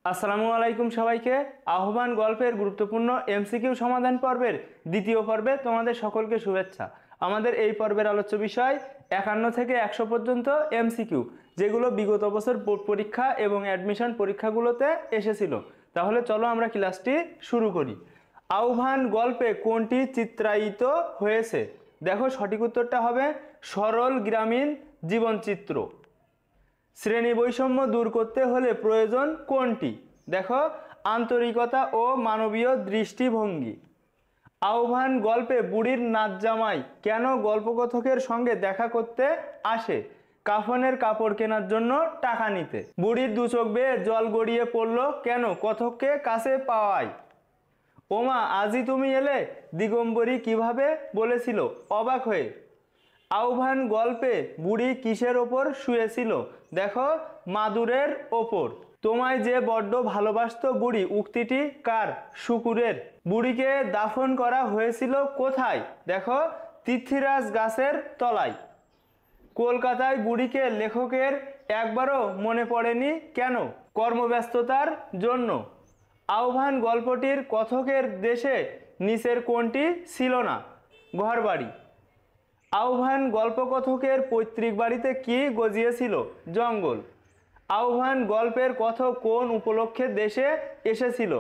আসসালামু আলাইকুম সবাইকে। আহ্বান গল্পের গুরুত্বপূর্ণ এমসিকিউ সমাধান পর্বের দ্বিতীয় পর্বে তোমাদের সকলকে শুভেচ্ছা। আমাদের এই পর্বের আলোচ্য বিষয় 51 থেকে 100 পর্যন্ত এমসিকিউ, যেগুলো বিগত বছর বোর্ড পরীক্ষা এবং অ্যাডমিশন পরীক্ষাগুলোতে এসেছিল। তাহলে চলো আমরা ক্লাসটি শুরু করি। আহ্বান গল্পে কোনটি চিত্রায়িত হয়েছে? দেখো, সঠিক উত্তরটা হবে সরল গ্রামীণ জীবনচিত্র। শ্রেণী বৈষম্য দূর করতে হলে প্রয়োজন কোনটি? দেখো, আন্তরিকতা ও মানবীয় দৃষ্টিভঙ্গি। আহ্বান গল্পে বুড়ির নাচ জামাই কেন গল্পকথকের সঙ্গে দেখা করতে আসে? কাফনের কাপড় কেনার জন্য টাকা নিতে। বুড়ির দু চোখ বেয়ে জল গড়িয়ে পড়ল কেন? কথককে কাছে পাওয়ায়। ওমা আজই তুমি এলে দিগম্বরী কিভাবে বলেছিল অবাক হয়ে। আহ্বান গল্পে বুড়ি কিসের ওপর শুয়েছিল? দেখো, মাদুরের ওপর। তোমায় যে বড্ড ভালোবাসতো বুড়ি উক্তিটি কার? শুকুরের। বুড়িকে দাফন করা হয়েছিল কোথায়? দেখো, তিথিরাজ গাছের তলায়। কলকাতায় বুড়িকে লেখকের একবারও মনে পড়েনি কেন? কর্মব্যস্ততার জন্য। আহ্বান গল্পটির কথকের দেশে নিচের কোনটি ছিল না? ঘরবাড়ি। আহ্বান গল্পকথকের পৈতৃক বাড়িতে কি গজিয়েছিল? জঙ্গল। আহ্বান গল্পের কথক কোন উপলক্ষে দেশে এসেছিল?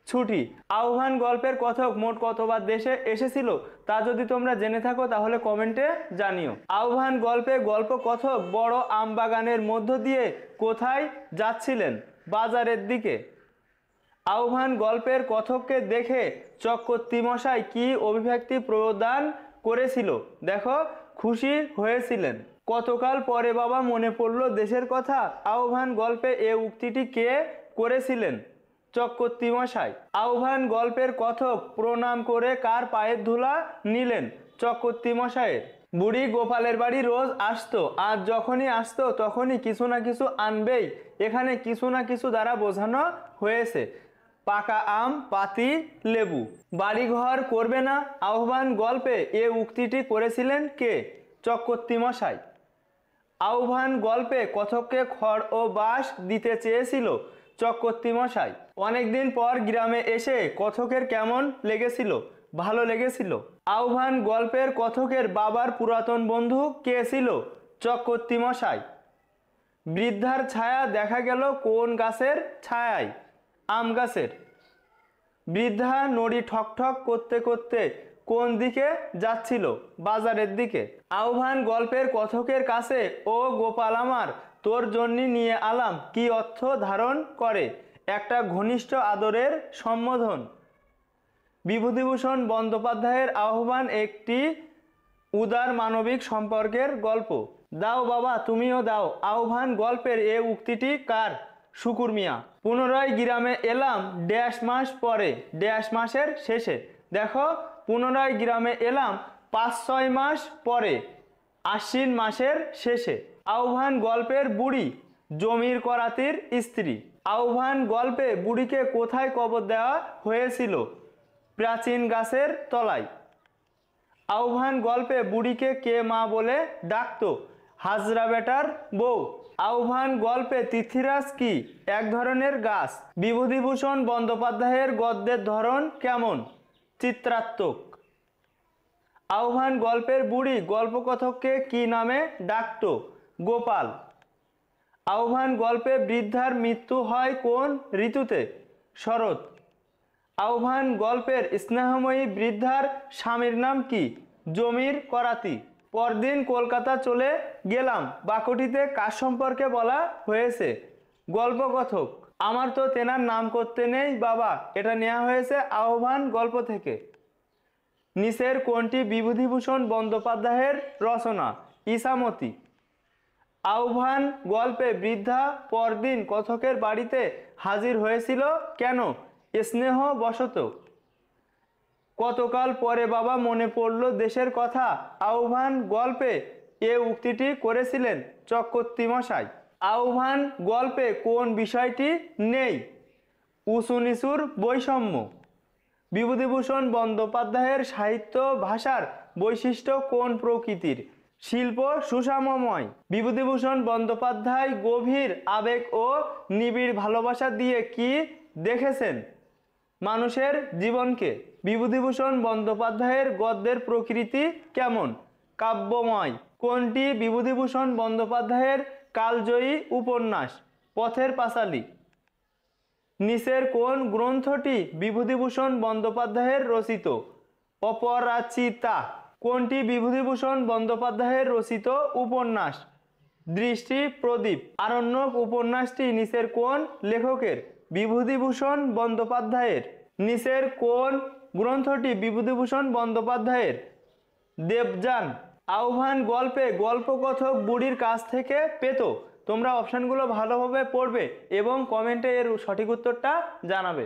ছুটি। আহ্বান গল্পের কথক মোট কতবার দেশে এসেছিল তা যদি তোমরা জেনে থাকো তাহলে কমেন্টে জানিও। আহ্বান গল্পে গল্পকথক বড় আমবাগানের মধ্য দিয়ে কোথায় যাচ্ছিলেন? বাজারের দিকে। আহ্বান গল্পের কথককে দেখে চক্রবর্তী মশাই কি অভিব্যক্তি প্রদান করেছিল? দেখো, খুশি হয়েছিলেন। কতকাল পরে বাবা মনে পড়ল দেশের কথা। আহ্বান গল্পে এ উক্তিটি কে করেছিলেন? চক্রবর্তী মশাই। আহ্বান গল্পের কথক প্রণাম করে কার পায়ের ধুলা নিলেন? চক্রবর্তী মশাইয়ের। বুড়ি গোপালের বাড়ি রোজ আসতো, আর যখনই আসতো তখনই কিছু না কিছু আনবেই। এখানে কিছু না কিছু দ্বারা বোঝানো হয়েছে পাকা আম, পাতি লেবু। বাড়িঘর করবে না আহ্বান গল্পে এ উক্তিটি করেছিলেন কে? চক্রবর্তী মশাই। আহ্বান গল্পে কথককে খড় ও বাঁশ দিতে চেয়েছিল চক্রবর্তী মশাই। অনেকদিন পর গ্রামে এসে কথকের কেমন লেগেছিল? ভালো লেগেছিল। আহ্বান গল্পের কথকের বাবার পুরাতন বন্ধু কে ছিল? চক্রবর্তী মশাই। বৃদ্ধার ছায়া দেখা গেল কোন গাছের ছায়ায়? আম গাছের। বৃদ্ধা নড়ি ঠকঠক করতে করতে কোন দিকে যাচ্ছিল? বাজারের দিকে। আহ্বান গল্পের কথকের কাছে ও গোপাল আমার তোর জন্য নিয়ে আলাম কি অর্থ ধারণ করে? একটা ঘনিষ্ঠ আদরের সম্বোধন। বিভূতিভূষণ বন্দ্যোপাধ্যায়ের আহ্বান একটি উদার মানবিক সম্পর্কের গল্প। দাও বাবা তুমিও দাও আহ্বান গল্পের এ উক্তিটি কার? শুকুর মিয়া। পুনরায় গ্রামে এলাম ড্যাশ মাস পরে, ড্যাশ মাসের শেষে। দেখো, পুনরায় গ্রামে এলাম 5-6 মাস পরে, আশ্বিন মাসের শেষে। আহ্বান গল্পের বুড়ি জমির করাতির স্ত্রী। আহ্বান গল্পে বুড়িকে কোথায় কবর দেওয়া হয়েছিল? প্রাচীন গাছের তলায়। আহ্বান গল্পে বুড়িকে কে মা বলে ডাকতো? হাজরা বেটার বউ। আহ্বান গল্পে তিথিরাজ কি এক ধরনের গাছ? বিভূতিভূষণ বন্দ্যোপাধ্যায়ের গদ্যের ধরন কেমন? চিত্রাত্মক। আহ্বান গল্পের বুড়ি গল্পকথককে কি নামে ডাকতো? গোপাল। আহ্বান গল্পে বৃদ্ধার মৃত্যু হয় কোন ঋতুতে? শরৎ। আহ্বান গল্পের স্নেহময়ী বৃদ্ধার স্বামীর নাম কি? জমির করাতি। পরদিন কলকাতা চলে গেলাম বাক্যটিতে কার সম্পর্কে বলা হয়েছে? গল্পকথক। আমার তো তেনার নাম করতে নেই বাবা, এটা নেওয়া হয়েছে আহ্বান গল্প থেকে। নিচের কোনটি বিভূতিভূষণ বন্দ্যোপাধ্যায়ের রচনা? ইসামতি। আহ্বান গল্পে বৃদ্ধা পরদিন কথকের বাড়িতে হাজির হয়েছিল কেন? স্নেহ বশত। কতকাল পরে বাবা মনে পড়ল দেশের কথা আহ্বান গল্পে এ উক্তিটি করেছিলেন চক্রবর্তী মশাই। আহ্বান গল্পে কোন বিষয়টি নেই? উঁচু নিচুর বৈষম্য। বিভূতিভূষণ বন্দ্যোপাধ্যায়ের সাহিত্য ভাষার বৈশিষ্ট্য কোন প্রকৃতির? শিল্প সুষামময়। বিভূতিভূষণ বন্দ্যোপাধ্যায় গভীর আবেগ ও নিবিড় ভালোবাসা দিয়ে কি দেখেছেন? মানুষের জীবনকে। বিভূতিভূষণ বন্দ্যোপাধ্যায়ের গদ্যের প্রকৃতি কেমন? কাব্যময়। কোনটি বিভূতিভূষণ বন্দ্যোপাধ্যায়ের কালজয়ী উপন্যাস? পথের পাঁচালী। নিচের কোন গ্রন্থটি বিভূতিভূষণ বন্দ্যোপাধ্যায়ের রচিত? অপরাজিতা। কোনটি বিভূতিভূষণ বন্দ্যোপাধ্যায়ের রচিত উপন্যাস? দৃষ্টি প্রদীপ। আরণ্যক উপন্যাসটি নিচের কোন লেখকের? বিভূতিভূষণ বন্দ্যোপাধ্যায়ের। নিচের কোন গ্রন্থটি বিভূতিভূষণ বন্দ্যোপাধ্যায়ের? দেবযান। আহ্বান গল্পে গল্পকথক বুড়ির কাছ থেকে পেত। তোমরা অপশানগুলো ভালোভাবে পড়বে এবং কমেন্টে এর সঠিক উত্তরটা জানাবে।